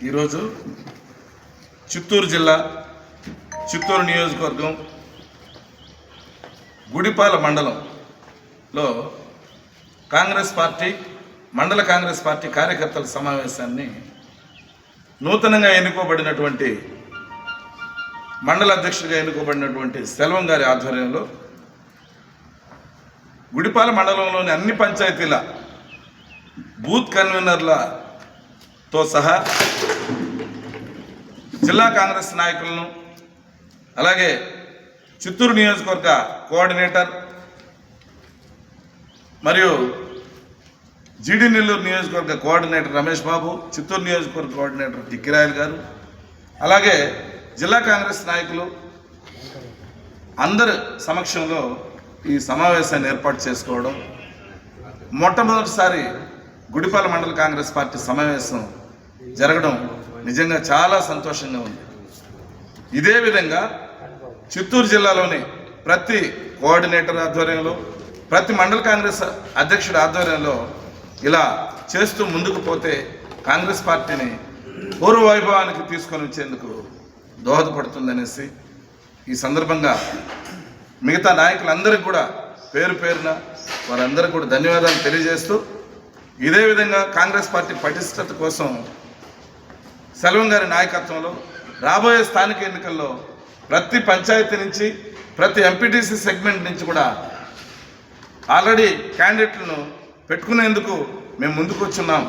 ఈరోజు చిత్తూరు జిల్లా చిత్తూరు నియోజకవర్గం గుడిపాల మండలంలో కాంగ్రెస్ పార్టీ మండల కాంగ్రెస్ పార్టీ కార్యకర్తల సమావేశాన్ని నూతనంగా ఎన్నుకోబడినటువంటి మండల అధ్యక్షుడిగా ఎన్నుకోబడినటువంటి సెల్వం గారి ఆధ్వర్యంలో గుడిపాల మండలంలోని అన్ని పంచాయతీల బూత్ కన్వీనర్లతో సహా జిల్లా కాంగ్రెస్ నాయకులను అలాగే చిత్తూరు నియోజకవర్గ కోఆర్డినేటర్ మరియు జీడి నెల్లూరు నియోజకవర్గ కోఆర్డినేటర్ రమేష్ బాబు, చిత్తూరు నియోజకవర్గ కోఆర్డినేటర్ టిక్కిరాయలు గారు, అలాగే జిల్లా కాంగ్రెస్ నాయకులు అందరి సమక్షంలో ఈ సమావేశాన్ని ఏర్పాటు చేసుకోవడం మొట్టమొదటిసారి గుడిపాల మండల కాంగ్రెస్ పార్టీ సమావేశం జరగడం నిజంగా చాలా సంతోషంగా ఉంది. ఇదే విధంగా చిత్తూరు జిల్లాలోని ప్రతి కోఆర్డినేటర్ ఆధ్వర్యంలో ప్రతి మండల కాంగ్రెస్ అధ్యక్షుడి ఆధ్వర్యంలో ఇలా చేస్తూ ముందుకు పోతే కాంగ్రెస్ పార్టీని పూర్వ వైభవానికి తీసుకొని వచ్చేందుకు దోహదపడుతుందనేసి ఈ సందర్భంగా మిగతా నాయకులందరికీ కూడా పేరు పేరున వారందరికీ కూడా ధన్యవాదాలు తెలియజేస్తూ ఇదే విధంగా కాంగ్రెస్ పార్టీ పటిష్టత కోసం సెల్వం గారి నాయకత్వంలో రాబోయే స్థానిక ఎన్నికల్లో ప్రతి పంచాయతీ నుంచి ప్రతి ఎంపీటీసీ సెగ్మెంట్ నుంచి కూడా ఆల్రెడీ క్యాండిడేట్లను పెట్టుకునేందుకు మేము ముందుకు వచ్చున్నాం,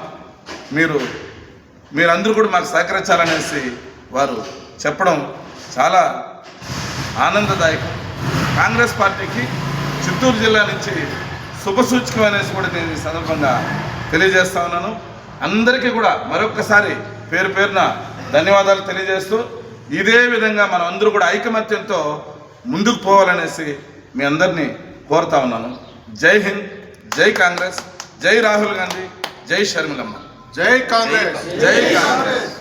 మీరందరూ కూడా మాకు సహకరించాలనేసి వారు చెప్పడం చాలా ఆనందదాయకం. కాంగ్రెస్ పార్టీకి చిత్తూరు జిల్లా నుంచి శుభసూచకం అనేసి కూడా నేను ఈ సందర్భంగా తెలియజేస్తా ఉన్నాను. అందరికీ కూడా మరొక్కసారి పేరు పేరున ధన్యవాదాలు తెలియజేస్తూ ఇదే విధంగా మనం అందరూ కూడా ఐకమత్యంతో ముందుకు పోవాలనేసి మీ అందరినీ కోరుతా ఉన్నాను. జై హింద్, జై కాంగ్రెస్, జై రాహుల్ గాంధీ, జై షర్మిలమ్మ. జై కాంగ్రెస్, జై కాంగ్రెస్.